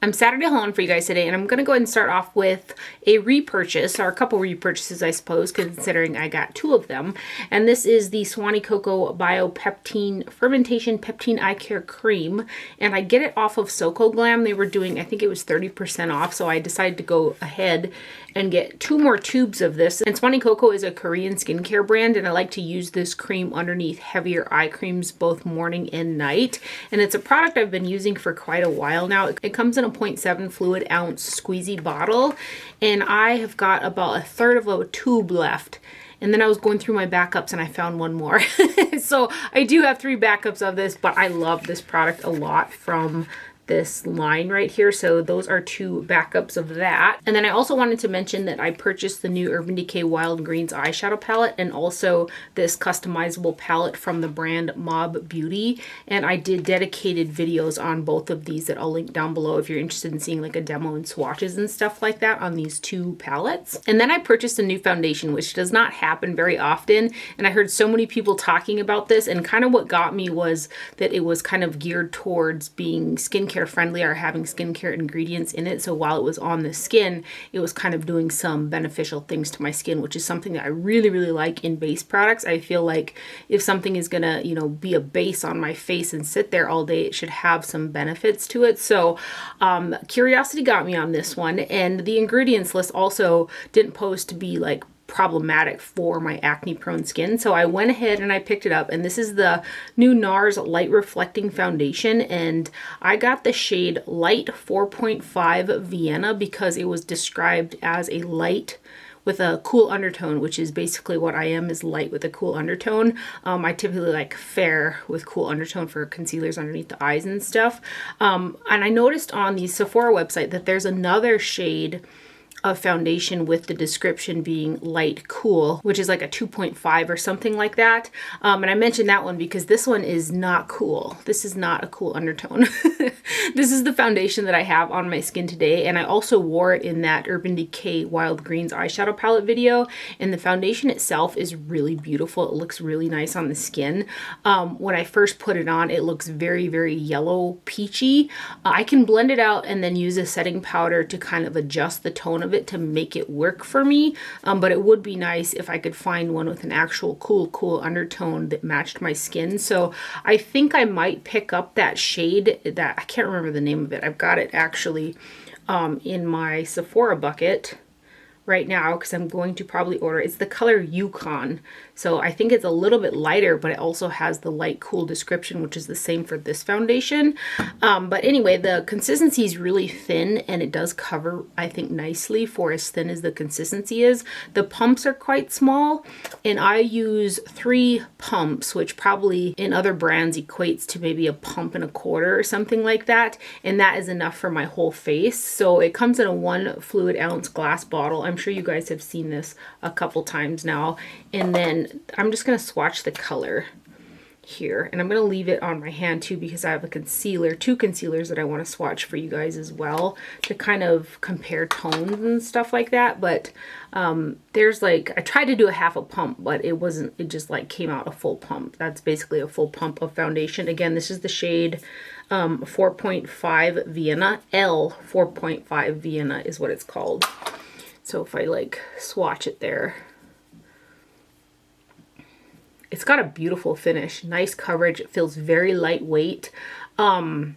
I'm Saturday hauling for you guys today, and I'm going to go ahead and start off with a repurchase, or a couple repurchases, I suppose, considering I got two of them. And this is the Swanny Coco Biopeptin Fermentation Peptin Eye Care Cream, and I get it off of Soco Glam. They were doing, I think it was 30% off, so I decided to go ahead and get two more tubes of this. And Swanny Coco is a Korean skincare brand, and I like to use this cream underneath heavier eye creams both morning and night. And it's a product I've been using for quite a while now. It comes in a 0.7 fluid ounce squeezy bottle, and I have got about a third of a tube left. And then I was going through my backups and I found one more. So I do have 3 backups of this, but I love this product a lot from this line right here. So those are 2 backups of that. And then I also wanted to mention that I purchased the new Urban Decay Wild Greens eyeshadow palette, and also this customizable palette from the brand Mob Beauty. And I did dedicated videos on both of these that I'll link down below if you're interested in seeing like a demo and swatches and stuff like that on these 2 palettes. And then I purchased a new foundation, which does not happen very often. And I heard so many people talking about this, and kind of what got me was that it was kind of geared towards being skincare friendly or having skincare ingredients in it. So while it was on the skin, it was kind of doing some beneficial things to my skin, which is something that I really, really like in base products. I feel like if something is gonna, be a base on my face and sit there all day, it should have some benefits to it. So curiosity got me on this one, and the ingredients list also didn't pose to be like problematic for my acne prone skin. So I went ahead and I picked it up, and this is the new Nars Light Reflecting Foundation, and I got the shade Light 4.5 Vienna because it was described as a light with a cool undertone, which is basically what I am, is light with a cool undertone. I typically like fair with cool undertone for concealers underneath the eyes and stuff. And I noticed on the Sephora website that there's another shade of foundation with the description being light cool, which is like a 2.5 or something like that. And I mentioned that one because this one is not cool. This is not a cool undertone. This is the foundation that I have on my skin today, and I also wore it in that Urban Decay Wild Greens eyeshadow palette video, and the foundation itself is really beautiful. It looks really nice on the skin. When I first put it on, it looks very, very yellow peachy. I can blend it out and then use a setting powder to kind of adjust the tone of it to make it work for me, but it would be nice if I could find one with an actual cool undertone that matched my skin. So I think I might pick up that shade that I can't remember the name of it. I've got it actually in my Sephora bucket right now because I'm going to probably order. It's the color Yukon. So I think it's a little bit lighter, but it also has the light cool description, which is the same for this foundation. But anyway, the consistency is really thin, and it does cover, I think, nicely for as thin as the consistency is. The pumps are quite small, and I use 3 pumps, which probably in other brands equates to maybe a pump and a quarter or something like that. And that is enough for my whole face. So it comes in a 1 fluid ounce glass bottle. I'm sure you guys have seen this a couple times now. And then I'm just going to swatch the color here, and I'm going to leave it on my hand too because I have a concealer, 2 concealers that I want to swatch for you guys as well to kind of compare tones and stuff like that. But there's like, I tried to do a half a pump, but it wasn't, it just like came out a full pump. That's basically a full pump of foundation. Again, this is the shade 4.5 Vienna. L 4.5 Vienna is what it's called. So if I like swatch it there, it's got a beautiful finish, nice coverage. It feels very lightweight. I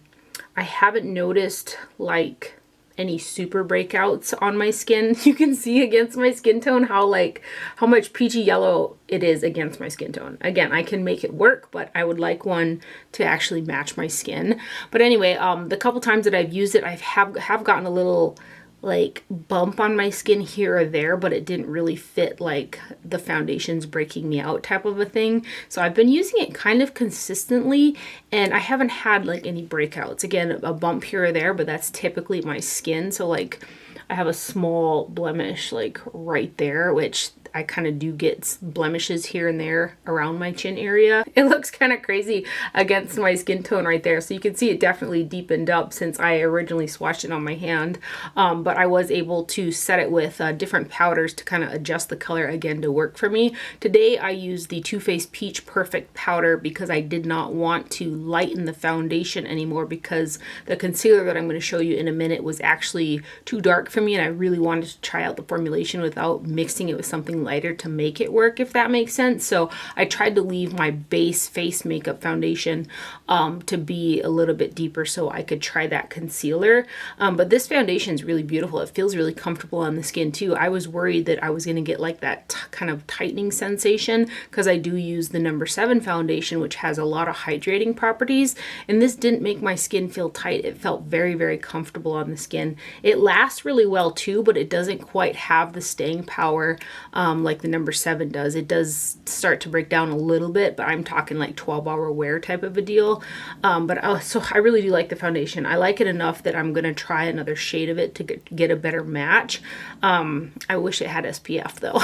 haven't noticed like any super breakouts on my skin. You can see against my skin tone how much peachy yellow it is against my skin tone. Again, I can make it work, but I would like one to actually match my skin. But anyway, the couple times that I've used it, I have gotten a little like bump on my skin here or there, but it didn't really fit like the foundation's breaking me out type of a thing. So I've been using it kind of consistently, and I haven't had like any breakouts. Again, a bump here or there, but that's typically my skin. So like I have a small blemish like right there, which I kind of do get blemishes here and there around my chin area. It looks kind of crazy against my skin tone right there. So you can see it definitely deepened up since I originally swatched it on my hand. But I was able to set it with different powders to kind of adjust the color again to work for me. Today I used the Too Faced Peach Perfect powder because I did not want to lighten the foundation anymore, because the concealer that I'm going to show you in a minute was actually too dark for me, and I really wanted to try out the formulation without mixing it with something lighter to make it work, if that makes sense. So I tried to leave my base face makeup foundation to be a little bit deeper so I could try that concealer. But this foundation is really beautiful. It feels really comfortable on the skin too. I was worried that I was going to get like that kind of tightening sensation because I do use the No. 7 foundation, which has a lot of hydrating properties, and this didn't make my skin feel tight. It felt very, very comfortable on the skin. It lasts really well too, but it doesn't quite have the staying power like the No. 7 does. It does start to break down a little bit, but I'm talking like 12-hour wear type of a deal. So I really do like the foundation. I like it enough that I'm going to try another shade of it to get a better match. I wish it had SPF though.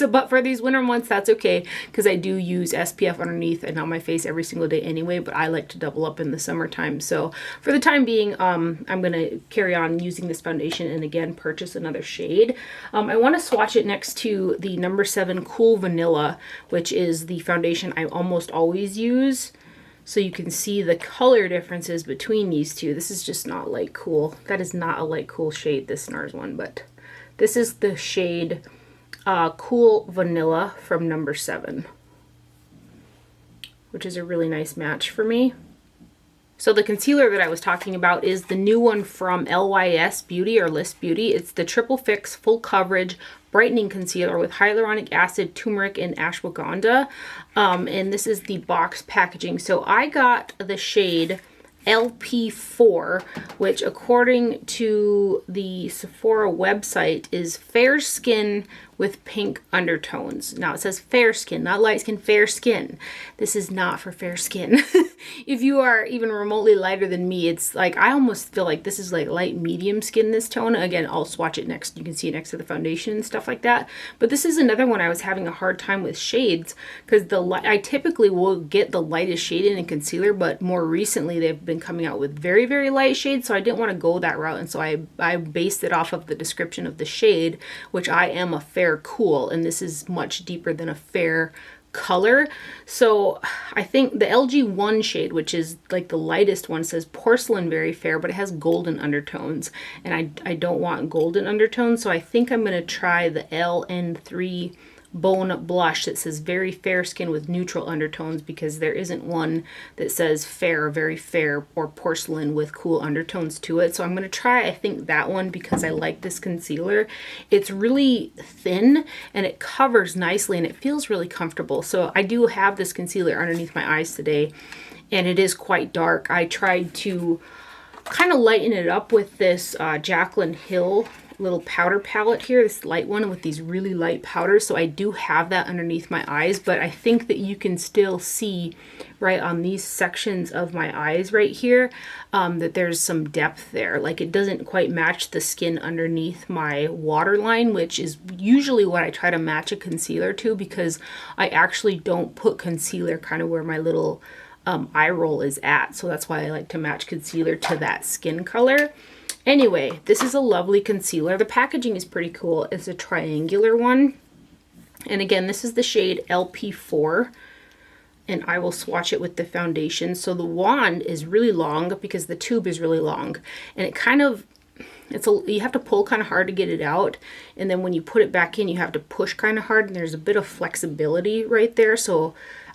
But for these winter months, that's okay, because I do use SPF underneath and on my face every single day anyway, but I like to double up in the summertime. So for the time being, I'm going to carry on using this foundation and again purchase another shade. I want to swatch it next to the No. 7 Cool Vanilla, which is the foundation I almost always use. So you can see the color differences between these two. This is just not Light Cool. That is not a Light Cool shade, this Nars one, but this is the shade Cool Vanilla from No. 7, which is a really nice match for me. So the concealer that I was talking about is the new one from LYS Beauty or LYS Beauty. It's the Triple Fix Full Coverage Brightening Concealer with hyaluronic acid, turmeric, and ashwagandha. And this is the box packaging. So I got the shade LP4, which according to the Sephora website is fair skin with pink undertones. Now it says fair skin, not light skin, fair skin. This is not for fair skin. If you are even remotely lighter than me, it's like, I almost feel like this is like light medium skin, this tone. Again, I'll swatch it next. You can see it next to the foundation and stuff like that. But this is another one I was having a hard time with shades, because I typically will get the lightest shade in a concealer, but more recently they've been coming out with very, very light shades, so I didn't want to go that route, and so I based it off of the description of the shade, which I am a fair cool, and this is much deeper than a fair color. So I think the LG1 shade, which is like the lightest one, says porcelain very fair, but it has golden undertones, and I don't want golden undertones, so I think I'm going to try the LN3 Bone Blush that says very fair skin with neutral undertones, because there isn't one that says fair, very fair, or porcelain with cool undertones to it. So I'm going to try, I think, that one, because I like this concealer. It's really thin and it covers nicely and it feels really comfortable. So I do have this concealer underneath my eyes today, and it is quite dark. I tried to kind of lighten it up with this Jaclyn Hill little powder palette here, this light one with these really light powders. So I do have that underneath my eyes, but I think that you can still see right on these sections of my eyes right here that there's some depth there. Like, it doesn't quite match the skin underneath my waterline, which is usually what I try to match a concealer to, because I actually don't put concealer kind of where my little eye roll is at. So that's why I like to match concealer to that skin color. Anyway, this is a lovely concealer. The packaging is pretty cool. It's a triangular one. And again, this is the shade LP4. And I will swatch it with the foundation. So the wand is really long because the tube is really long. And it kind of, you have to pull kind of hard to get it out. And then when you put it back in, you have to push kind of hard. And there's a bit of flexibility right there. So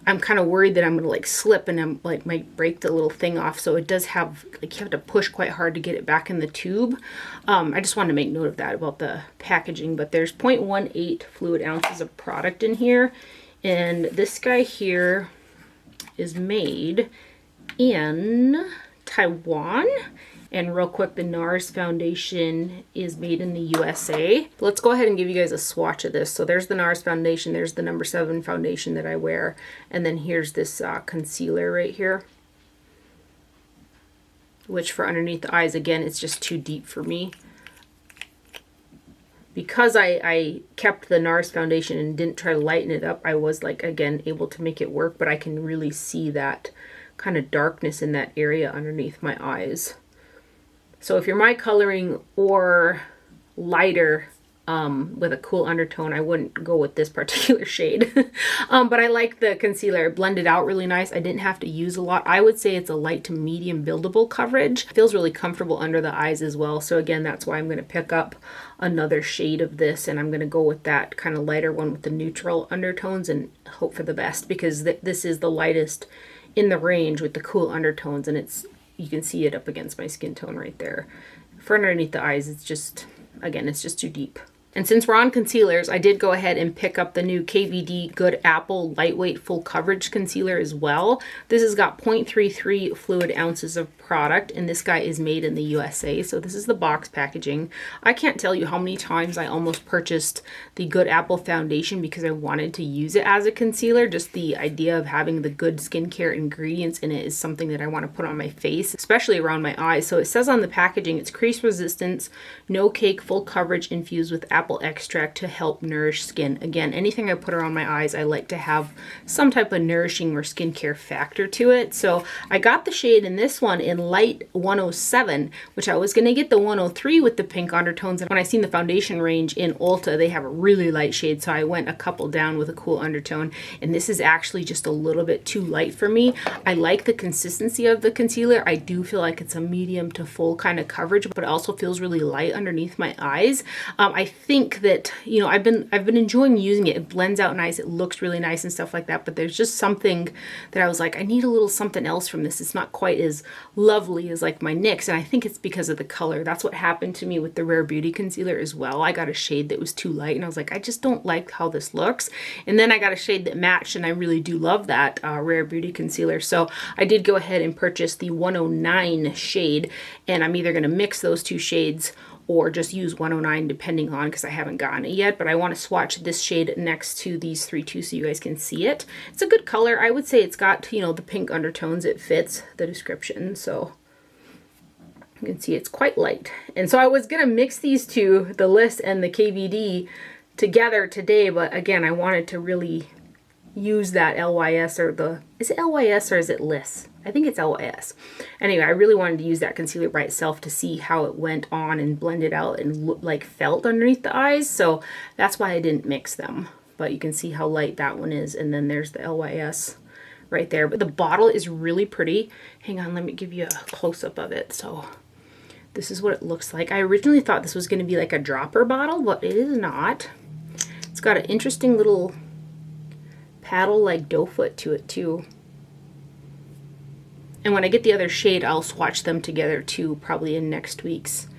I'm kind of worried that I'm going to like slip and I'm like might break the little thing off. So it does have, like, you have to push quite hard to get it back in the tube. I just wanted to make note of that about the packaging. But there's 0.18 fluid ounces of product in here. And this guy here is made in Taiwan. And real quick, the Nars Foundation is made in the USA. Let's go ahead and give you guys a swatch of this. So there's the Nars Foundation, there's the No. 7 foundation that I wear, and then here's this concealer right here, which for underneath the eyes, again, it's just too deep for me, because I kept the Nars Foundation and didn't try to lighten it up, I was like, again, able to make it work, but I can really see that kind of darkness in that area underneath my eyes. So if you're my coloring or lighter with a cool undertone, I wouldn't go with this particular shade. But I like the concealer. It blended out really nice. I didn't have to use a lot. I would say it's a light to medium buildable coverage. It feels really comfortable under the eyes as well. So again, that's why I'm going to pick up another shade of this, and I'm going to go with that kind of lighter one with the neutral undertones and hope for the best, because this is the lightest in the range with the cool undertones, and you can see it up against my skin tone right there. For underneath the eyes, it's just, again, it's just too deep. And since we're on concealers, I did go ahead and pick up the new KVD Good Apple Lightweight Full Coverage Concealer as well. This has got 0.33 fluid ounces of product, and this guy is made in the USA. So this is the box packaging. I can't tell you how many times I almost purchased the Good Apple Foundation because I wanted to use it as a concealer. Just the idea of having the good skincare ingredients in it is something that I want to put on my face, especially around my eyes. So it says on the packaging, it's crease resistance, no cake, full coverage infused with apple extract to help nourish skin. Again, anything I put around my eyes, I like to have some type of nourishing or skincare factor to it. So I got the shade in this one in light 107, which I was going to get the 103 with the pink undertones. And when I seen the foundation range in Ulta, they have a really light shade. So I went a couple down with a cool undertone. And this is actually just a little bit too light for me. I like the consistency of the concealer. I do feel like it's a medium to full kind of coverage, but it also feels really light underneath my eyes. I think that, you know, I've been enjoying using it. It blends out nice. It looks really nice and stuff like that. But there's just something that I was like, I need a little something else from this. It's not quite as lovely as like my NYX, and I think it's because of the color. That's what happened to me with the Rare Beauty concealer as well. I got a shade that was too light, and I was like, I just don't like how this looks. And then I got a shade that matched, and I really do love that Rare Beauty concealer. So I did go ahead and purchase the 109 shade, and I'm either going to mix those two shades or just use 109 depending on, because I haven't gotten it yet, but I want to swatch this shade next to these three too so you guys can see it. It's a good color. I would say it's got, you know, the pink undertones. It fits the description, so you can see it's quite light. And so I was going to mix these two, the LYS and the KVD, together today, but again, I wanted to really use that LYS or the, is it LYS or is it LYS? I think it's LYS. Anyway, I really wanted to use that concealer by itself to see how it went on and blended out and like felt underneath the eyes. So that's why I didn't mix them. But you can see how light that one is. And then there's the LYS right there. But the bottle is really pretty. Hang on, let me give you a close-up of it. So this is what it looks like. I originally thought this was going to be like a dropper bottle, but it is not. It's got an interesting little paddle like doe foot to it too. And when I get the other shade, I'll swatch them together too, probably in next week's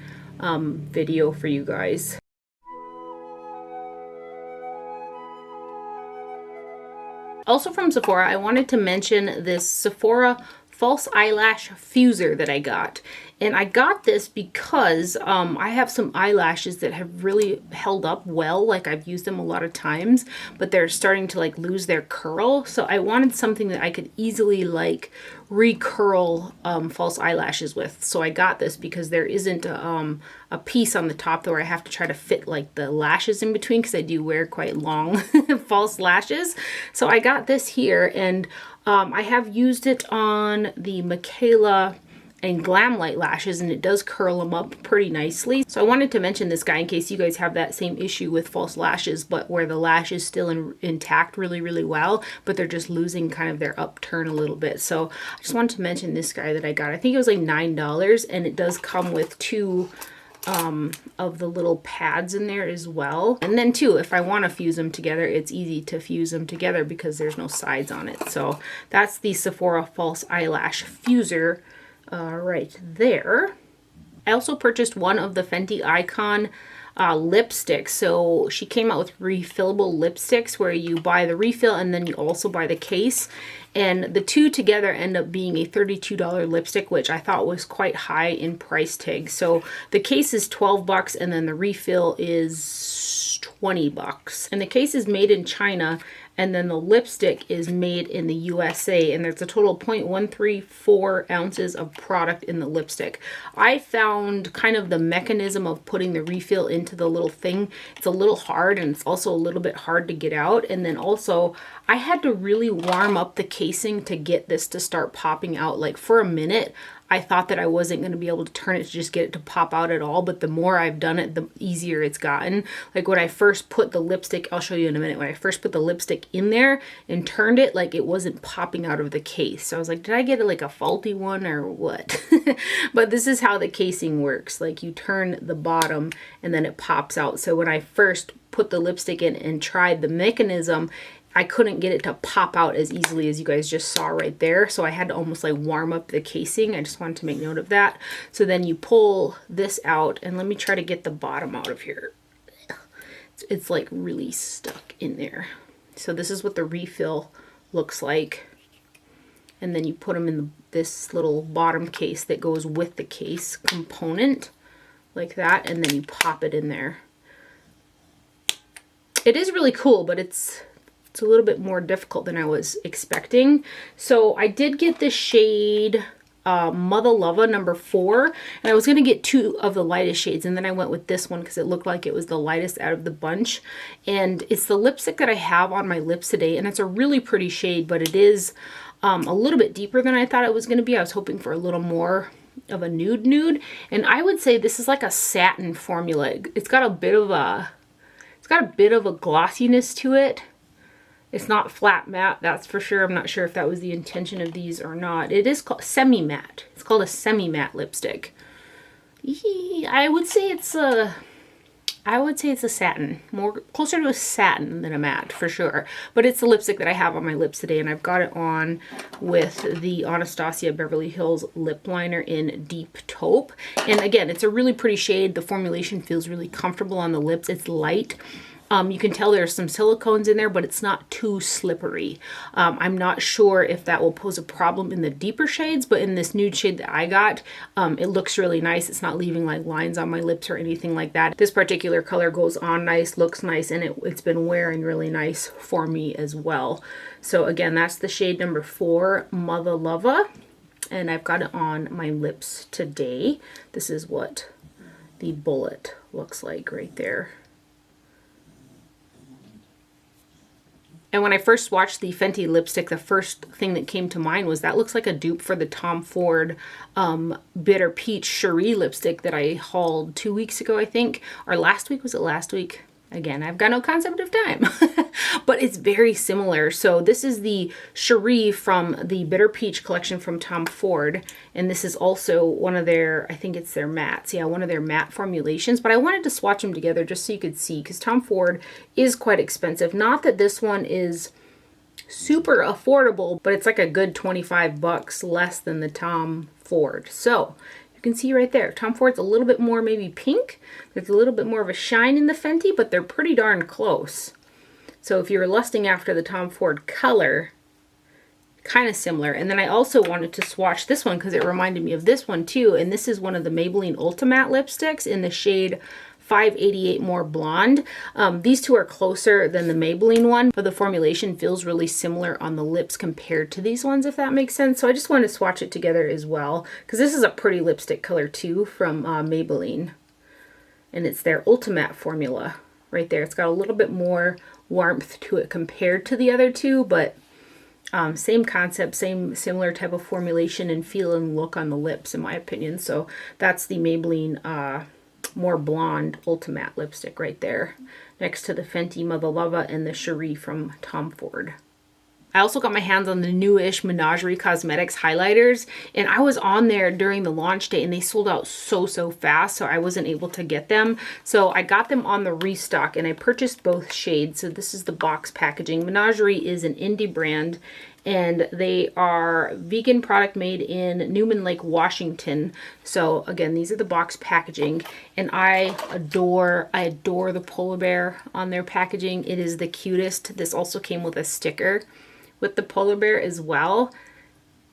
video for you guys. Also from Sephora, I wanted to mention this Sephora false eyelash fuser that I got. And I got this because I have some eyelashes that have really held up well. Like I've used them a lot of times, but they're starting to like lose their curl. So I wanted something that I could easily like recurl false eyelashes with. So I got this because there isn't a piece on the top where I have to try to fit like the lashes in between, because I do wear quite long false lashes. So I got this here, and I have used it on the Michaela and Glamlight lashes, and it does curl them up pretty nicely. So I wanted to mention this guy in case you guys have that same issue with false lashes, but where the lash is still intact really, really well, but they're just losing kind of their upturn a little bit. So I just wanted to mention this guy that I got. I think it was like $9, and it does come with two of the little pads in there as well. And then too, if I want to fuse them together, it's easy to fuse them together because there's no sides on it. So that's the Sephora False Eyelash Fuser right there. I also purchased one of the Fenty Icon lipsticks. So she came out with refillable lipsticks where you buy the refill and then you also buy the case. And the two together end up being a $32 lipstick, which I thought was quite high in price tag. So the case is $12 and then the refill is 20 bucks. And the case is made in China, and then the lipstick is made in the USA, and there's a total of 0.134 ounces of product in the lipstick. I found kind of the mechanism of putting the refill into the little thing, it's a little hard, and it's also a little bit hard to get out. And then also I had to really warm up the casing to get this to start popping out. Like for a minute I thought that I wasn't going to be able to turn it to just get it to pop out at all, but the more I've done it, the easier it's gotten. Like when I first put the lipstick, I'll show you in a minute, when I first put the lipstick in there and turned it, like it wasn't popping out of the case. So I was like, did I get like a faulty one or what? But this is how the casing works. Like you turn the bottom and then it pops out. So when I first put the lipstick in and tried the mechanism, I couldn't get it to pop out as easily as you guys just saw right there. So I had to almost like warm up the casing. I just wanted to make note of that. So then you pull this out, and let me try to get the bottom out of here. It's like really stuck in there. So this is what the refill looks like. And then you put them in this little bottom case that goes with the case component like that. And then you pop it in there. It is really cool, but it's a little bit more difficult than I was expecting. So I did get the shade Mother Lava number 4, and I was going to get 2 of the lightest shades, and then I went with this one because it looked like it was the lightest out of the bunch. And it's the lipstick that I have on my lips today, and it's a really pretty shade, but it is a little bit deeper than I thought it was going to be. I was hoping for a little more of a nude, and I would say this is like a satin formula. It's got a bit of a glossiness to it. It's not flat matte, that's for sure. I'm not sure if that was the intention of these or not. It is called semi-matte. It's called a semi-matte lipstick. I would say it's a satin. More closer to a satin than a matte for sure. But it's the lipstick that I have on my lips today, and I've got it on with the Anastasia Beverly Hills lip liner in Deep Taupe. And again, it's a really pretty shade. The formulation feels really comfortable on the lips. It's light. You can tell there's some silicones in there, but it's not too slippery. I'm not sure if that will pose a problem in the deeper shades, but in this nude shade that I got, it looks really nice. It's not leaving like lines on my lips or anything like that. This particular color goes on nice, looks nice, and it's been wearing really nice for me as well. So again, that's the shade number 4, Mother Lava, and I've got it on my lips today. This is what the bullet looks like right there. And when I first swatched the Fenty lipstick, the first thing that came to mind was that looks like a dupe for the Tom Ford Bitter Peach Cherie lipstick that I hauled 2 weeks ago, I think. Or last week, was it last week? Again, I've got no concept of time. But it's very similar. So this is the Cherie from the Bitter Peach collection from Tom Ford. And this is also one of their, I think it's their mattes. Yeah, one of their matte formulations. But I wanted to swatch them together just so you could see, because Tom Ford is quite expensive. Not that this one is super affordable, but it's like a good 25 bucks less than the Tom Ford. So you can see right there, Tom Ford's a little bit more maybe pink. There's a little bit more of a shine in the Fenty, but they're pretty darn close. So if you're lusting after the Tom Ford color, kind of similar. And then I also wanted to swatch this one because it reminded me of this one too. And this is one of the Maybelline Ultimate lipsticks in the shade 588 More Blonde. These two are closer than the Maybelline one, but the formulation feels really similar on the lips compared to these ones, if that makes sense. So I just wanted to swatch it together as well, because this is a pretty lipstick color too from Maybelline. And it's their Ultimate formula right there. It's got a little bit more warmth to it compared to the other two, but same concept, similar type of formulation and feel and look on the lips, in my opinion. So that's the Maybelline More Blonde Ultimate lipstick right there, next to the Fenty Mother Lava and the Cherie from Tom Ford. I also got my hands on the newish Menagerie Cosmetics highlighters, and I was on there during the launch day and they sold out so fast, so I wasn't able to get them. So I got them on the restock and I purchased both shades. So this is the box packaging. Menagerie is an indie brand, and they are vegan product made in Newman Lake, Washington. So again, these are the box packaging, and I adore the polar bear on their packaging. It is the cutest. This also came with a sticker with the polar bear as well.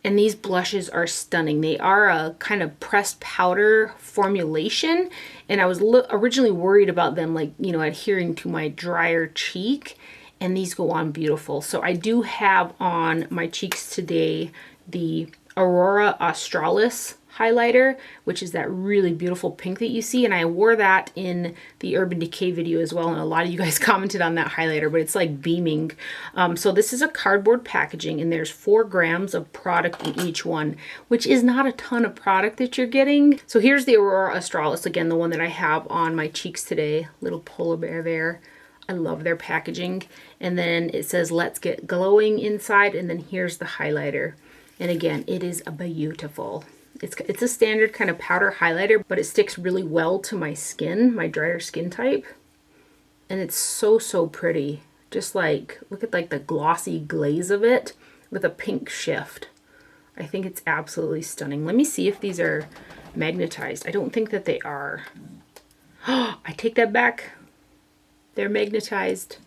And these blushes are stunning. They are a kind of pressed powder formulation. And I was originally worried about them, like, you know, adhering to my drier cheek. And these go on beautiful. So I do have on my cheeks today the Aurora Australis highlighter, which is that really beautiful pink that you see, and I wore that in the Urban Decay video as well, and a lot of you guys commented on that highlighter, but it's like beaming. So this is a cardboard packaging, and there's 4 grams of product in each one, which is not a ton of product that you're getting. So here's the Aurora Australis, again, the one that I have on my cheeks today, little polar bear there. I love their packaging. And then it says, let's get glowing inside, and then here's the highlighter. And again, it is beautiful. It's a standard kind of powder highlighter, but it sticks really well to my skin, my drier skin type. And it's so, so pretty. Just like, look at like the glossy glaze of it with a pink shift. I think it's absolutely stunning. Let me see if these are magnetized. I don't think that they are. I take that back. They're magnetized.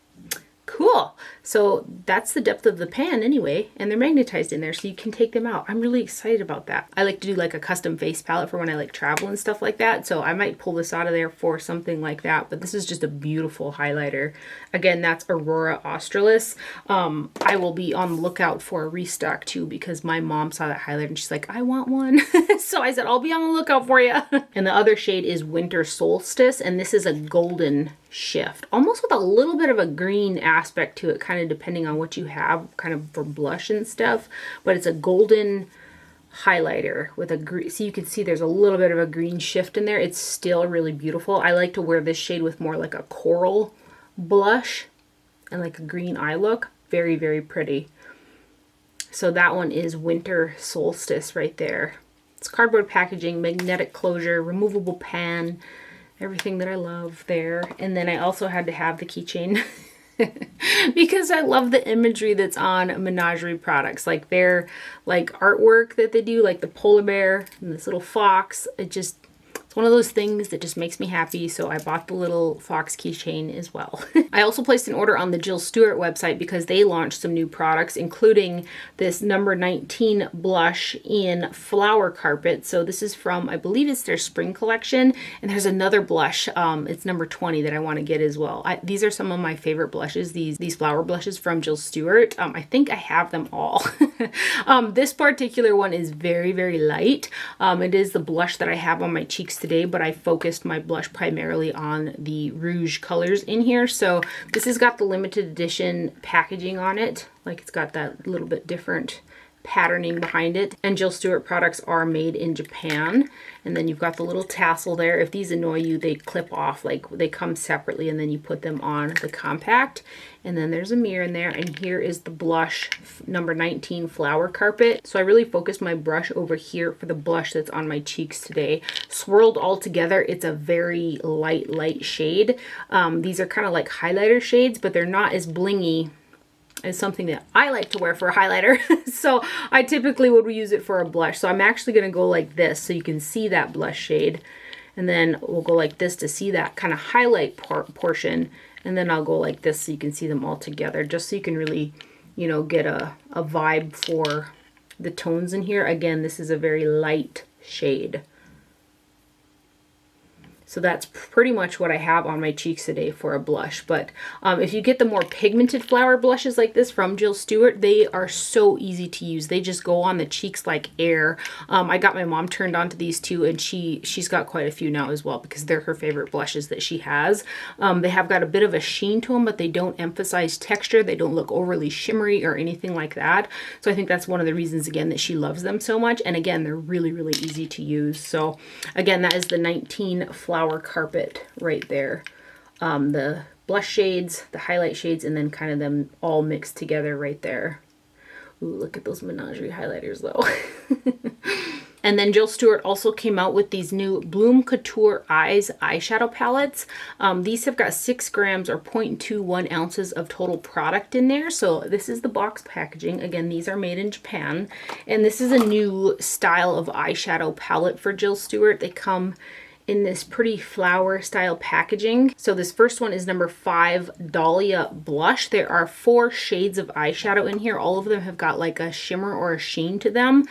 Cool. So that's the depth of the pan anyway, and they're magnetized in there so you can take them out. I'm really excited about that. I like to do like a custom face palette for when I like travel and stuff like that, so I might pull this out of there for something like that, but this is just a beautiful highlighter. Again, that's Aurora Australis. I will be on the lookout for a restock too, because my mom saw that highlighter and she's like, I want one. So I said, I'll be on the lookout for you. And the other shade is Winter Solstice, and this is a golden shift, almost with a little bit of a green aspect to it, kind of depending on what you have kind of for blush and stuff, but it's a golden highlighter with a green, so you can see there's a little bit of a green shift in there. It's still really beautiful. I like to wear this shade with more like a coral blush and like a green eye look. Very, very pretty. So that one is Winter Solstice right there. It's cardboard packaging, magnetic closure, removable pan, everything that I love there. And then I also had to have the keychain because I love the imagery that's on Menagerie products. Like their like artwork that they do, like the polar bear and this little fox. It's one of those things that just makes me happy, so I bought the little fox keychain as well. I also placed an order on the Jill Stuart website because they launched some new products, including this number 19 blush in Flower Carpet. So this is from, I believe it's their spring collection, and there's another blush, it's number 20 that I want to get as well. These are some of my favorite blushes, these flower blushes from Jill Stuart. I think I have them all. This particular one is very, very light. It is the blush that I have on my cheeks today, but I focused my blush primarily on the rouge colors in here. So this has got the limited edition packaging on it. Like it's got that little bit different patterning behind it. And Jill Stuart products are made in Japan. And then you've got the little tassel there. If these annoy you, they clip off, like they come separately, and then you put them on the compact. And then there's a mirror in there, and here is the blush number 19 Flower Carpet. So I really focused my brush over here for the blush that's on my cheeks today. Swirled all together, it's a very light shade. These are kind of like highlighter shades, but they're not as blingy as something that I like to wear for a highlighter. So I typically would use it for a blush. So I'm actually going to go like this so you can see that blush shade. And then we'll go like this to see that kind of highlight portion. And then I'll go like this so you can see them all together, just so you can really, you know, get a vibe for the tones in here. Again, this is a very light shade. So that's pretty much what I have on my cheeks today for a blush. But if you get the more pigmented flower blushes like this from Jill Stuart, they are so easy to use. They just go on the cheeks like air. I got my mom turned on to these too, and she's got quite a few now as well because they're her favorite blushes that she has. They have got a bit of a sheen to them, but they don't emphasize texture. They don't look overly shimmery or anything like that. So I think that's one of the reasons, again, that she loves them so much. And again, they're really, really easy to use. So again, that is the 19 Flower Carpet right there. The blush shades, the highlight shades, and then kind of them all mixed together right there. Ooh, look at those Menagerie highlighters though. And then Jill Stuart also came out with these new Bloom Couture Eyes eyeshadow palettes. These have got 6 grams or 0.21 ounces of total product in there. So this is the box packaging. Again, these are made in Japan. And this is a new style of eyeshadow palette for Jill Stuart. They come in this pretty flower style packaging. So this first one is number 5, Dahlia Blush. There are 4 shades of eyeshadow in here. All of them have got like a shimmer or a sheen to them.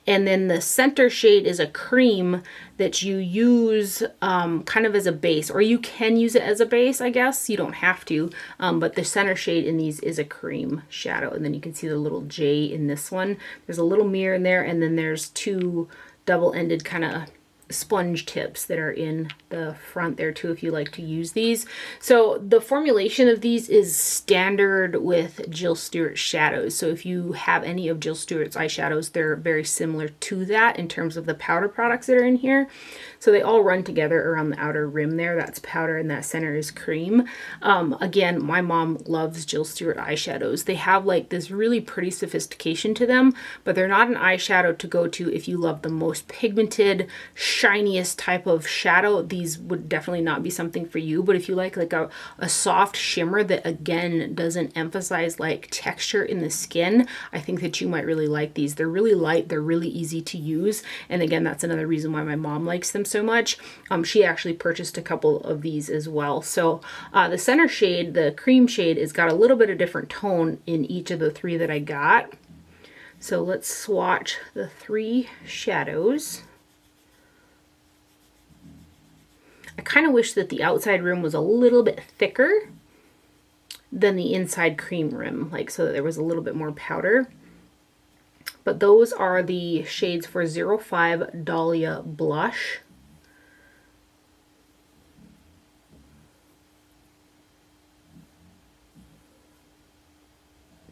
And then the center shade is a cream that you use kind of as a base, or you can use it as a base, I guess. You don't have to, but the center shade in these is a cream shadow. And then you can see the little J in this one. There's a little mirror in there, and then there's 2 double-ended kind of sponge tips that are in the front there too, if you like to use these. So the formulation of these is standard with Jill Stuart shadows. So if you have any of Jill Stuart's eyeshadows, they're very similar to that in terms of the powder products that are in here. So they all run together around the outer rim there. That's powder and that center is cream. Again, my mom loves Jill Stuart eyeshadows. They have like this really pretty sophistication to them, but they're not an eyeshadow to go to if you love the most pigmented, shiniest type of shadow. These would definitely not be something for you. But if you like a soft shimmer that again doesn't emphasize like texture in the skin, I think that you might really like these. They're really light, they're really easy to use, and again, that's another reason why my mom likes them so much. She actually purchased a couple of these as well. So the center shade, the cream shade, has got a little bit of different tone in each of the 3 that I got. So let's swatch the 3 shadows. I kind of wish that the outside rim was a little bit thicker than the inside cream rim, like so that there was a little bit more powder. But those are the shades for 05 Dahlia Blush.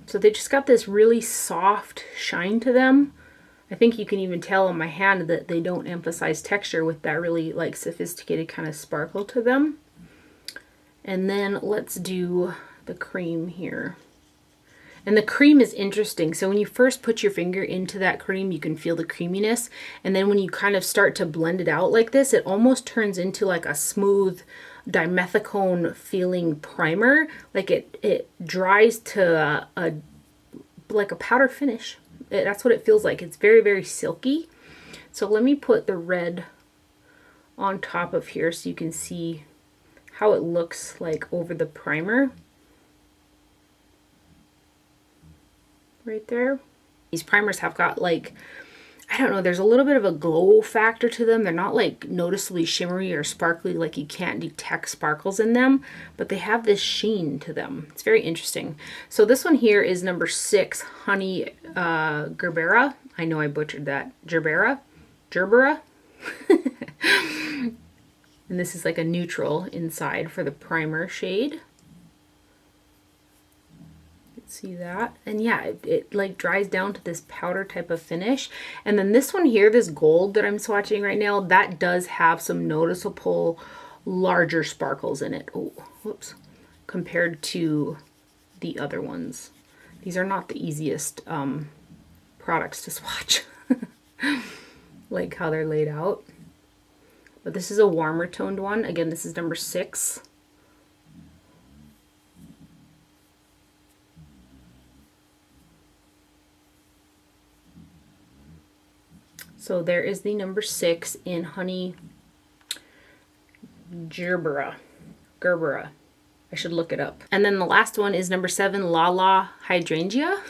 So they just got this really soft shine to them. I think you can even tell on my hand that they don't emphasize texture with that really like sophisticated kind of sparkle to them. And then let's do the cream here. And the cream is interesting. So when you first put your finger into that cream, you can feel the creaminess. And then when you kind of start to blend it out like this, it almost turns into like a smooth dimethicone feeling primer. Like it dries to like a powder finish. That's what it feels like. It's very, very silky. So let me put the red on top of here so you can see how it looks like over the primer. Right there. These primers have got like, I don't know, there's a little bit of a glow factor to them. They're not like noticeably shimmery or sparkly, like you can't detect sparkles in them, but they have this sheen to them. It's very interesting. So this one here is number 6, Honey Gerbera. I know I butchered that. Gerbera. And this is like a neutral inside for the primer shade. See that? And yeah, it like dries down to this powder type of finish. And then this one here, this gold that I'm swatching right now, that does have some noticeable larger sparkles in it. Oh, whoops. Compared to the other ones. These are not the easiest products to swatch. Like how they're laid out. But this is a warmer toned one. Again, this is number 6. So there is the number 6 in Honey Gerbera. I should look it up. And then the last one is number 7, Lala Hydrangea.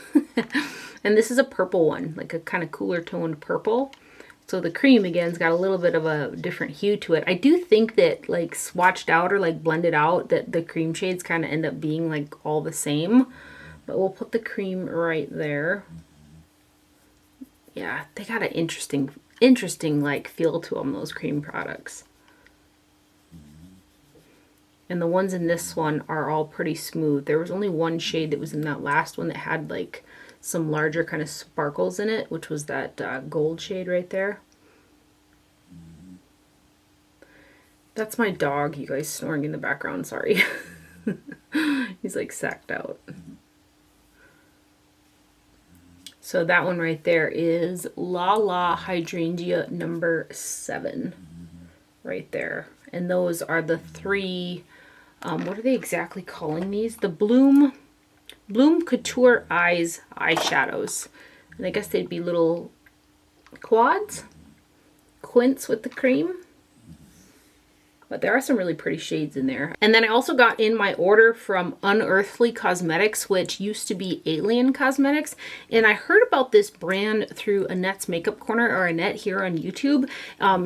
And this is a purple one, like a kind of cooler toned purple. So the cream again's got a little bit of a different hue to it. I do think that like swatched out or like blended out that the cream shades kind of end up being like all the same. But we'll put the cream right there. Yeah, they got an interesting like feel to them, those cream products. And the ones in this one are all pretty smooth. There was only one shade that was in that last one that had like some larger kind of sparkles in it, which was that gold shade right there. That's my dog, you guys, snoring in the background, sorry. He's like sacked out. So that one right there is Lala Hydrangea number 7 right there. And those are the 3, what are they exactly calling these? The Bloom Couture Eyes eyeshadows. And I guess they'd be little quints with the cream. but there are some really pretty shades in there. And then I also got in my order from Unearthly Cosmetics, which used to be Alien Cosmetics. And I heard about this brand through Annette's Makeup Corner, or Annette here on YouTube.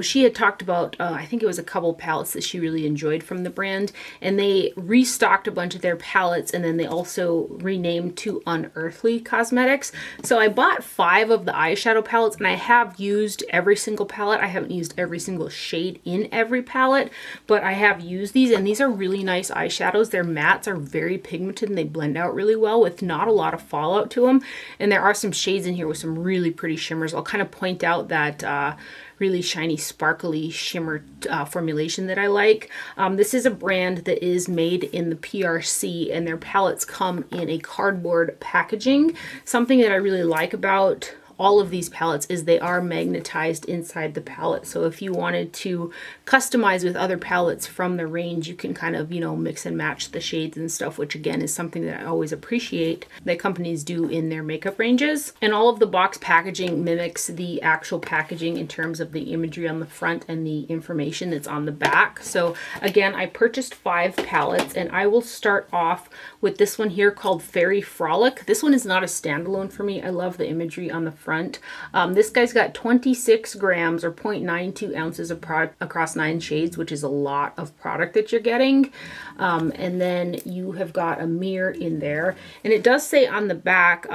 She had talked about, I think it was a couple palettes that she really enjoyed from the brand. And they restocked a bunch of their palettes, and then they also renamed to Unearthly Cosmetics. So I bought 5 of the eyeshadow palettes, and I have used every single palette. I haven't used every single shade in every palette, but I have used these, and these are really nice eyeshadows. Their mattes are very pigmented and they blend out really well with not a lot of fallout to them. And there are some shades in here with some really pretty shimmers. I'll kind of point out that really shiny, sparkly shimmer formulation that I like. This is a brand that is made in the PRC, and their palettes come in a cardboard packaging. Something that I really like about all of these palettes is they are magnetized inside the palette. So if you wanted to customize with other palettes from the range, you can kind of, you know, mix and match the shades and stuff, which again is something that I always appreciate that companies do in their makeup ranges. And all of the box packaging mimics the actual packaging in terms of the imagery on the front and the information that's on the back. So again, I purchased 5 palettes, and I will start off with this one here called Fairy Frolic. This one is not a standalone for me. I love the imagery on the front. This guy's got 26 grams or 0.92 ounces of product across 9 shades, which is a lot of product that you're getting. And then you have got a mirror in there. And it does say on the back,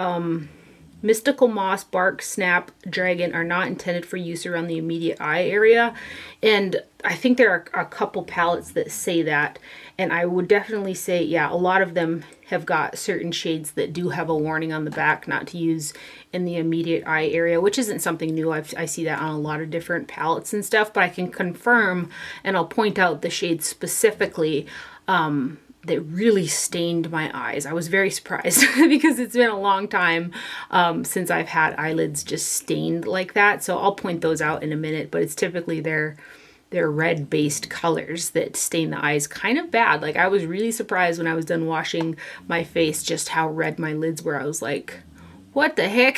Mystical Moss, Bark, Snap, Dragon are not intended for use around the immediate eye area. And I think there are a couple palettes that say that. And I would definitely say, yeah, a lot of them have got certain shades that do have a warning on the back not to use in the immediate eye area, which isn't something new. I see that on a lot of different palettes and stuff, but I can confirm, and I'll point out the shades specifically, that really stained my eyes. I was very surprised because it's been a long time since I've had eyelids just stained like that. So I'll point those out in a minute, but it's typically their red-based colors that stain the eyes kind of bad. Like, I was really surprised when I was done washing my face just how red my lids were. I was like, what the heck?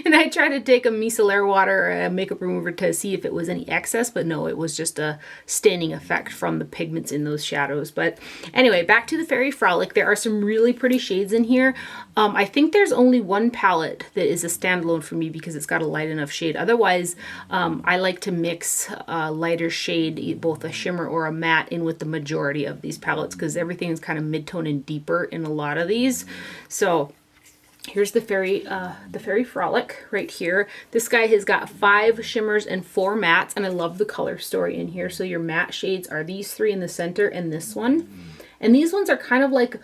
And I tried to take a micellar water or a makeup remover to see if it was any excess, but no, it was just a staining effect from the pigments in those shadows. But anyway, back to the Fairy Frolic. There are some really pretty shades in here. I think there's only one palette that is a standalone for me because it's got a light enough shade. Otherwise, I like to mix a lighter shade, both a shimmer or a matte, in with the majority of these palettes because everything is kind of mid-tone and deeper in a lot of these. So here's the Fairy Frolic right here. This guy has got 5 shimmers and 4 mattes, and I love the color story in here. So your matte shades are these 3 in the center and this one. And these ones are kind of like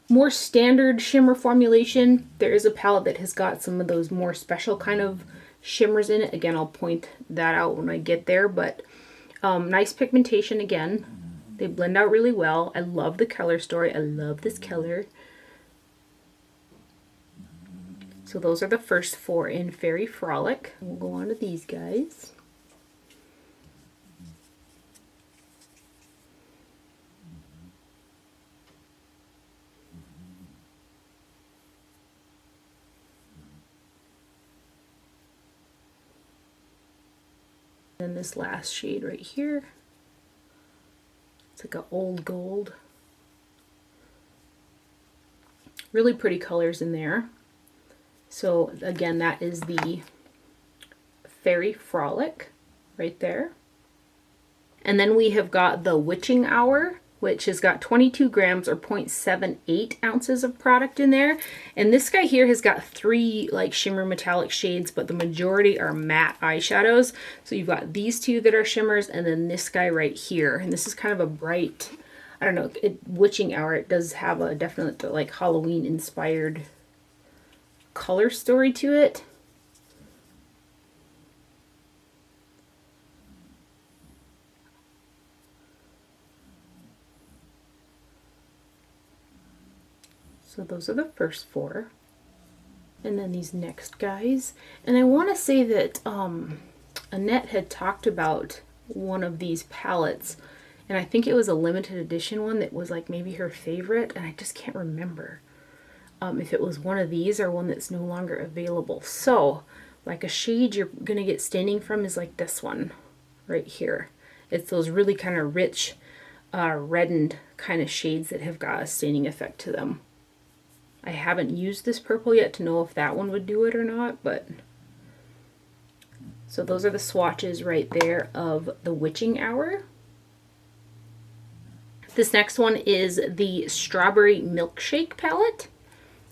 more standard shimmer formulation. There is a palette that has got some of those more special kind of shimmers in it. Again, I'll point that out when I get there, but nice pigmentation again. They blend out really well. I love the color story. I love this color. So those are the first 4 in Fairy Frolic. We'll go on to these guys. And this last shade right here. It's like an old gold. Really pretty colors in there. So again, that is the Fairy Frolic right there. And then we have got the Witching Hour, which has got 22 grams or 0.78 ounces of product in there. And this guy here has got 3 like shimmer metallic shades, but the majority are matte eyeshadows. So you've got these 2 that are shimmers, and then this guy right here. And this is kind of a bright, I don't know, Witching Hour. It does have a definite like Halloween inspired color story to it. So those are the first 4. And then these next guys. And I want to say that Annette had talked about one of these palettes, and I think it was a limited edition one that was like maybe her favorite, and I just can't remember. If it was one of these or one that's no longer available. So like a shade you're gonna get staining from is like this one right here. It's those really kind of rich, reddened kind of shades that have got a staining effect to them. I haven't used this purple yet to know if that one would do it or not, but... So those are the swatches right there of the Witching Hour. This next one is the Strawberry Milkshake palette.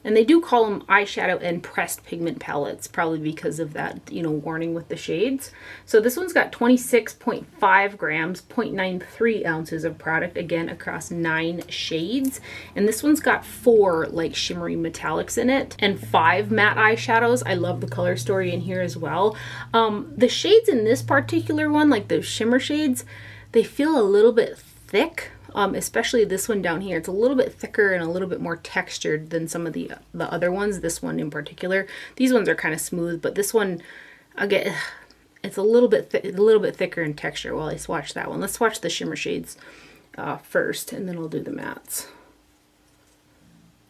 And they do call them eyeshadow and pressed pigment palettes, probably because of that, you know, warning with the shades. So this one's got 26.5 grams, 0.93 ounces of product, again, across 9 shades. And this one's got 4 like shimmery metallics in it and 5 matte eyeshadows. I love the color story in here as well. The shades in this particular one, like the shimmer shades, they feel a little bit thick. Especially this one down here. It's a little bit thicker and a little bit more textured than some of the other ones, this one in particular. These ones are kind of smooth, but this one, again, it's a little bit thicker in texture. While I swatch that one. Let's swatch the shimmer shades first, and then I'll do the mattes.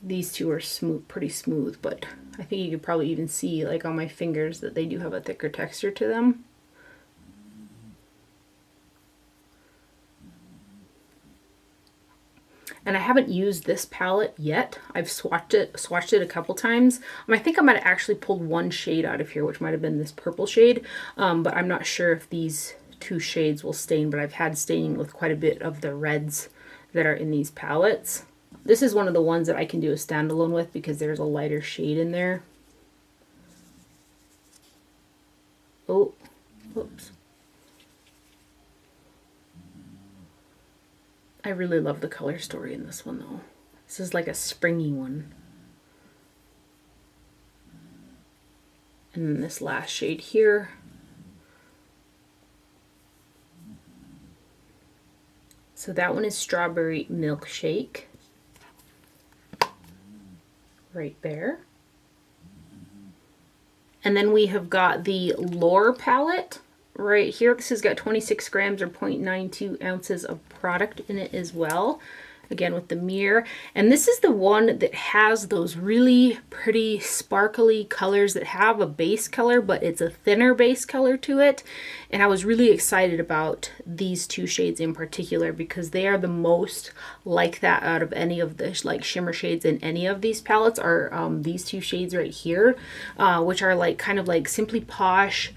These two are smooth, pretty smooth, but I think you could probably even see, like on my fingers, that they do have a thicker texture to them. And I haven't used this palette yet. I've swatched it a couple times. I think I might have actually pulled one shade out of here, which might have been this purple shade. But I'm not sure if these 2 shades will stain, but I've had staining with quite a bit of the reds that are in these palettes. This is one of the ones that I can do a standalone with because there's a lighter shade in there. Oh, whoops. I really love the color story in this one though. This is like a springy one. And then this last shade here. So that one is Strawberry Milkshake. Right there. And then we have got the Lore palette. Right here, this has got 26 grams or 0.92 ounces of product in it as well. Again with the mirror. And this is the one that has those really pretty sparkly colors that have a base color, but it's a thinner base color to it. And I was really excited about these 2 shades in particular because they are the most like that out of any of the like shimmer shades in any of these palettes are these 2 shades right here, which are like kind of like Simply Posh.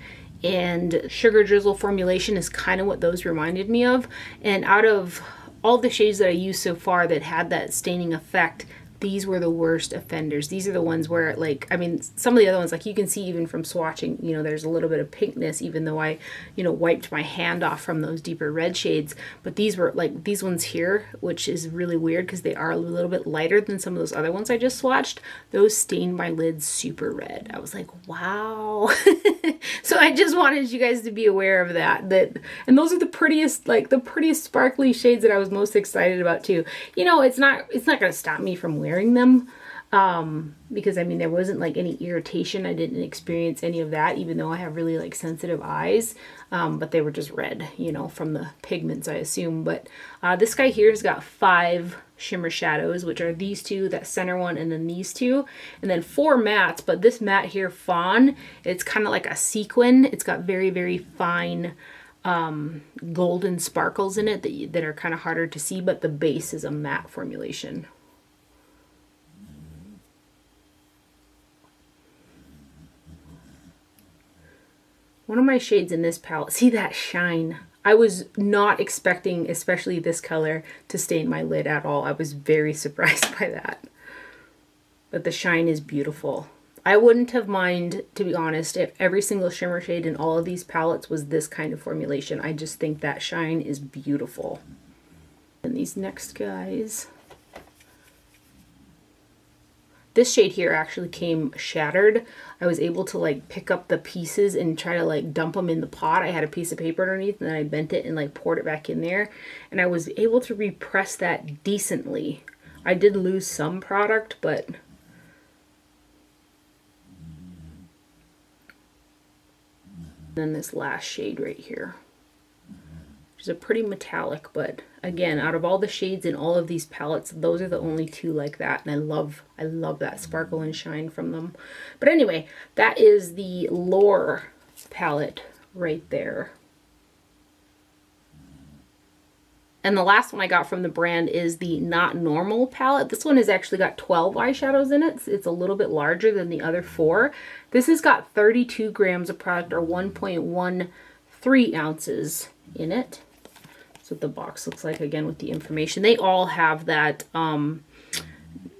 And Sugar Drizzle formulation is kind of what those reminded me of. And out of all the shades that I used so far that had that staining effect, these were the worst offenders. These are the ones where, like, I mean, some of the other ones, like you can see even from swatching, you know, there's a little bit of pinkness, even though I, you know, wiped my hand off from those deeper red shades. But these were, like, these ones here, which is really weird because they are a little bit lighter than some of those other ones I just swatched. Those stained my lids super red. I was like, wow. So I just wanted you guys to be aware of that. And those are the prettiest, like, the prettiest sparkly shades that I was most excited about too. You know, it's not going to stop me from wearing them because I mean there wasn't like any irritation. I didn't experience any of that, even though I have really like sensitive eyes, but they were just red, you know, from the pigments I assume. But this guy here has got 5 shimmer shadows, which are these 2, that center one, and then these 2, and then 4 mattes. But this matte here, Fawn, it's kind of like a sequin. It's got very, very fine golden sparkles in it that are kind of harder to see, but the base is a matte formulation. One of my shades in this palette, see that shine? I was not expecting, especially this color, to stain my lid at all. I was very surprised by that. But the shine is beautiful. I wouldn't have minded, to be honest, if every single shimmer shade in all of these palettes was this kind of formulation. I just think that shine is beautiful. And these next guys... This shade here actually came shattered. I was able to like pick up the pieces and try to like dump them in the pot. I had a piece of paper underneath and then I bent it and like poured it back in there. And I was able to repress that decently. I did lose some product, but... Then this last shade right here, which is a pretty metallic, but again, out of all the shades in all of these palettes, those are the only 2 like that, and I love that sparkle and shine from them. But anyway, that is the Lore palette right there. And the last one I got from the brand is the Not Normal palette. This one has actually got 12 eyeshadows in it. It's a little bit larger than the other 4. This has got 32 grams of product, or 1.13 ounces in it. That's what the box looks like, again, with the information. They all have that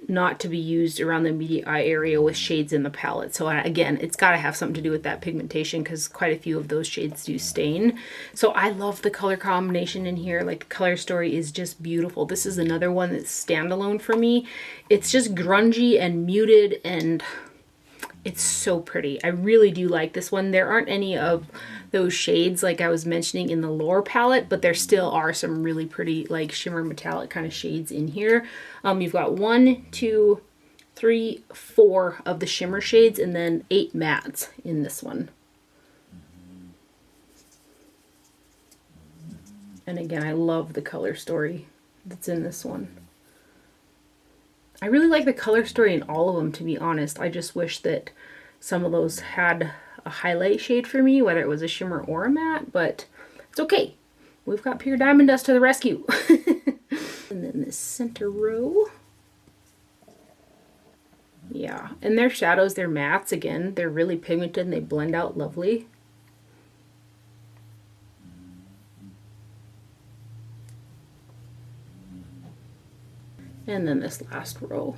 not to be used around the immediate eye area with shades in the palette. So again, it's got to have something to do with that pigmentation, because quite a few of those shades do stain. So I love the color combination in here. Like, the color story is just beautiful. This is another one that's standalone for me. It's just grungy and muted, and it's so pretty. I really do like this one. There aren't any of those shades like I was mentioning in the lower palette, but there still are some really pretty, like, shimmer metallic kind of shades in here. You've got 1, 2, 3, 4 of the shimmer shades, and then 8 mattes in this one. And again, I love the color story that's in this one. I really like the color story in all of them, to be honest. I just wish that some of those had a highlight shade for me, whether it was a shimmer or a matte, but it's okay. We've got Pure Diamond Dust to the rescue. And then this center row. Yeah, and their shadows, their mattes, again, they're really pigmented and they blend out lovely. And then this last row.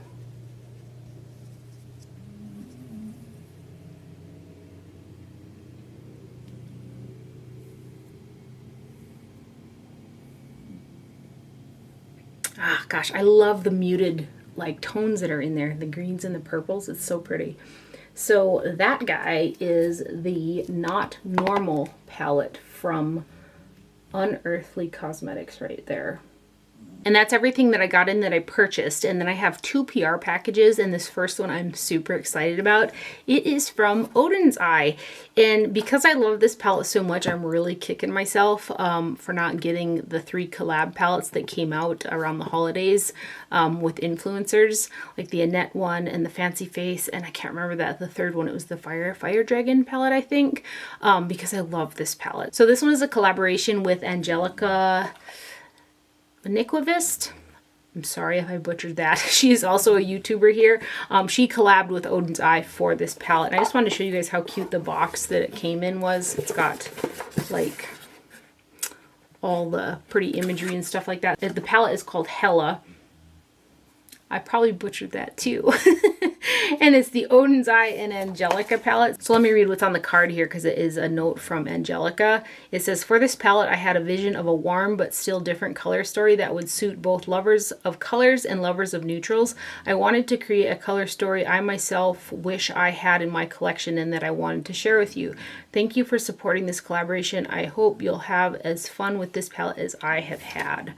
Ah, gosh, I love the muted, like, tones that are in there. The greens and the purples, it's so pretty. So that guy is the Not Normal palette from Unearthly Cosmetics right there. And that's everything that I got in that I purchased. And then I have 2 PR packages, and this first one I'm super excited about. It is from Oden's Eye. And because I love this palette so much, I'm really kicking myself for not getting the 3 collab palettes that came out around the holidays with influencers, like the Annette one and the Fancy Face, and I can't remember the third one. It was the Fire Dragon palette, I think, because I love this palette. So this one is a collaboration with Angelica Nyquist. I'm sorry if I butchered that. She is also a YouTuber here. She collabed with Oden's Eye for this palette. And I just wanted to show you guys how cute the box that it came in was. It's got, like, all the pretty imagery and stuff like that. The palette is called Hella. I probably butchered that too. And it's the Oden's Eye and Angelica palette. So let me read what's on the card here, because it is a note from Angelica. It says, for this palette, I had a vision of a warm but still different color story that would suit both lovers of colors and lovers of neutrals. I wanted to create a color story I myself wish I had in my collection and that I wanted to share with you. Thank you for supporting this collaboration. I hope you'll have as fun with this palette as I have had.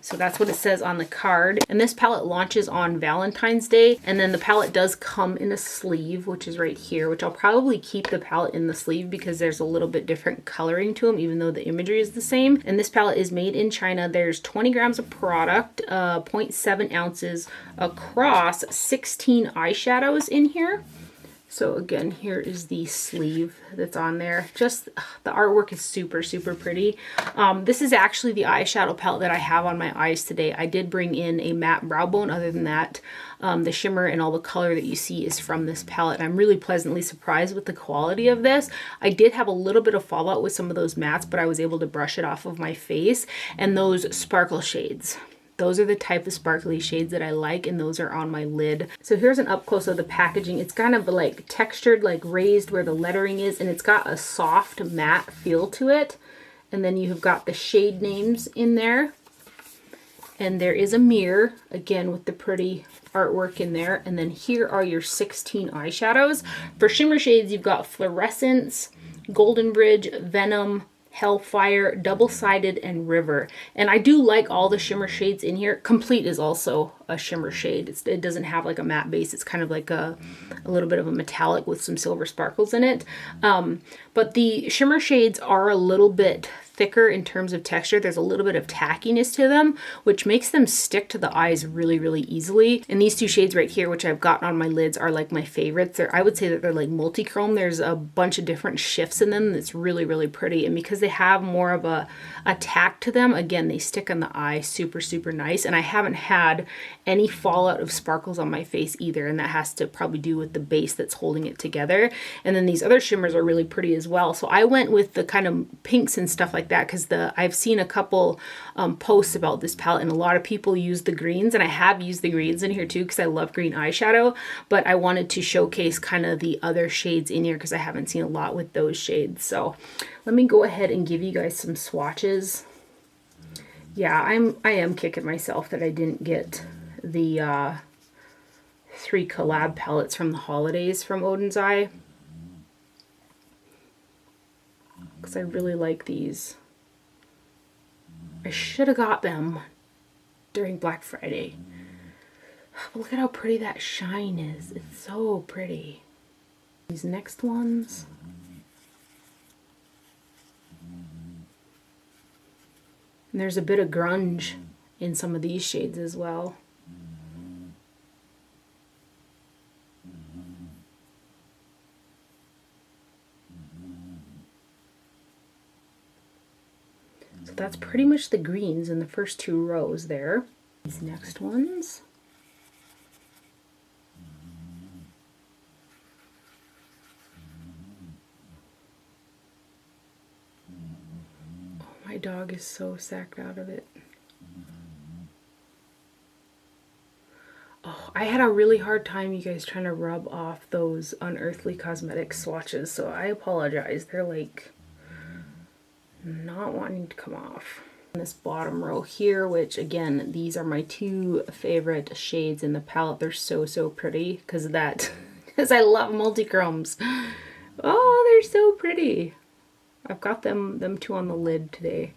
So that's what it says on the card. And this palette launches on Valentine's Day. And then the palette does come in a sleeve, which is right here, which I'll probably keep the palette in the sleeve because there's a little bit different coloring to them, even though the imagery is the same. And this palette is made in China. There's 20 grams of product, 0.7 ounces across 16 eyeshadows in here. So again, here is the sleeve that's on there. Just the artwork is super, super pretty. This is actually the eyeshadow palette that I have on my eyes today. I did bring in a matte brow bone. Other than that, the shimmer and all the color that you see is from this palette. I'm really pleasantly surprised with the quality of this. I did have a little bit of fallout with some of those mattes, but I was able to brush it off of my face. And those sparkle shades, those are the type of sparkly shades that I like, and those are on my lid. So here's an up close of the packaging. It's kind of like textured, like raised where the lettering is, and it's got a soft matte feel to it. And then you have got the shade names in there. And there is a mirror, again, with the pretty artwork in there. And then here are your 16 eyeshadows. For shimmer shades, you've got Fluorescence, Golden Bridge, Venom, Hellfire, Double-Sided, and River. And I do like all the shimmer shades in here. Complete is also a shimmer shade. It doesn't have like a matte base. It's kind of like a little bit of a metallic with some silver sparkles in it. But the shimmer shades are a little bit thicker in terms of texture. There's a little bit of tackiness to them, which makes them stick to the eyes really, really easily. And these two shades right here, which I've gotten on my lids, are like my favorites. I would say that they're like multi-chrome. There's a bunch of different shifts in them that's really, really pretty. And because they have more of a tack to them, again, they stick on the eye super, super nice. And I haven't had any fallout of sparkles on my face either. And that has to probably do with the base that's holding it together. And then these other shimmers are really pretty as well. So I went with the kind of pinks and stuff like that because I've seen a couple posts about this palette, and a lot of people use the greens, and I have used the greens in here too because I love green eyeshadow, but I wanted to showcase kind of the other shades in here because I haven't seen a lot with those shades. So let me go ahead and give you guys some swatches. Yeah, I am kicking myself that I didn't get the 3 collab palettes from the holidays from Oden's Eye, because I really like these. I should have got them during Black Friday. But look at how pretty that shine is. It's so pretty. These next ones. And there's a bit of grunge in some of these shades as well. So that's pretty much the greens in the first 2 rows there. These next ones. Oh, my dog is so sacked out of it. Oh, I had a really hard time, you guys, trying to rub off those Unearthly Cosmetics swatches, so I apologize. They're like not wanting to come off. This bottom row here, which again, these are my 2 favorite shades in the palette. They're so, so pretty because of that, because I love multi-chromes. Oh, they're so pretty. I've got them 2 on the lid today.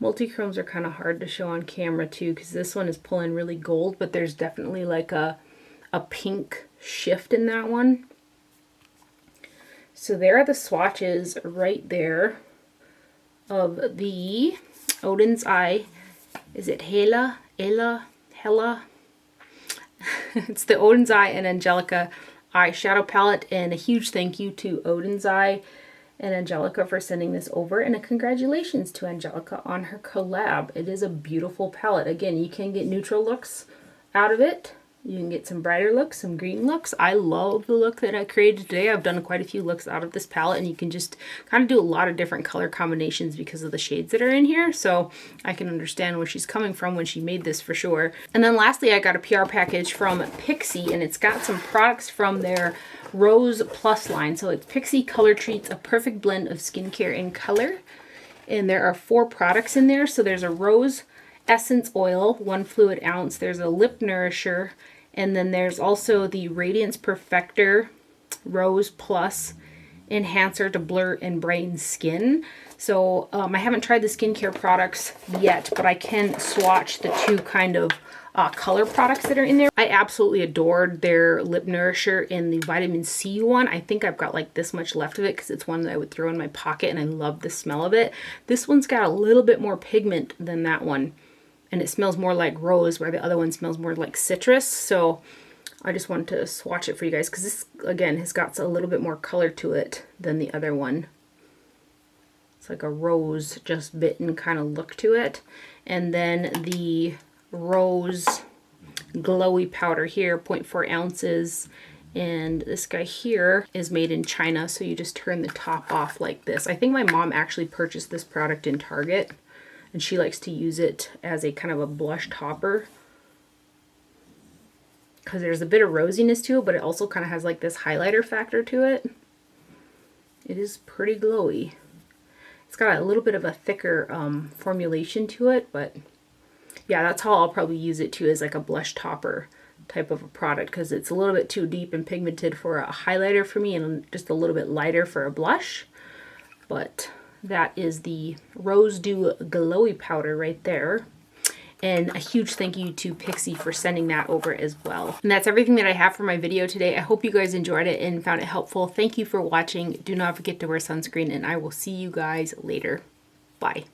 Multi-chromes are kind of hard to show on camera too, because this one is pulling really gold, but there's definitely like a pink shift in that one. So there are the swatches right there of the Oden's Eye. Is it Hela? Hela? It's the Oden's Eye and Angelica eyeshadow palette, and a huge thank you to Oden's Eye and Angelica for sending this over, and a congratulations to Angelica on her collab. It is a beautiful palette. Again, you can get neutral looks out of it. You can get some brighter looks, some green looks. I love the look that I created today. I've done quite a few looks out of this palette, and you can just kind of do a lot of different color combinations because of the shades that are in here. So I can understand where she's coming from when she made this for sure. And then lastly, I got a PR package from Pixi, and it's got some products from their Rose Plus line. So it's Pixi Color Treats, a perfect blend of skincare and color. And there are 4 products in there. So there's a Rose Essence Oil, 1 fluid ounce. There's a Lip Nourisher. And then there's also the Radiance Perfector Rose Plus Enhancer to blur and brighten skin. So I haven't tried the skincare products yet, but I can swatch the 2 kind of color products that are in there. I absolutely adored their Lip Nourisher in the vitamin C one. I think I've got like this much left of it because it's one that I would throw in my pocket, and I love the smell of it. This one's got a little bit more pigment than that one, and it smells more like rose, where the other one smells more like citrus. So I just wanted to swatch it for you guys because this, again, has got a little bit more color to it than the other one. It's like a rose just bitten kind of look to it. And then the Rose Glowy powder here, 0.4 ounces. And this guy here is made in China, so you just turn the top off like this. I think my mom actually purchased this product in Target, and she likes to use it as a kind of a blush topper because there's a bit of rosiness to it, but it also kind of has like this highlighter factor to it. It is pretty glowy. It's got a little bit of a thicker formulation to it, but yeah, that's how I'll probably use it too, as like a blush topper type of a product, because it's a little bit too deep and pigmented for a highlighter for me, and just a little bit lighter for a blush. But That is the Rose Dew Glowy Powder right there. And a huge thank you to Pixi for sending that over as well. And that's everything that I have for my video today. I hope you guys enjoyed it and found it helpful. Thank you for watching. Do not forget to wear sunscreen, and I will see you guys later. Bye.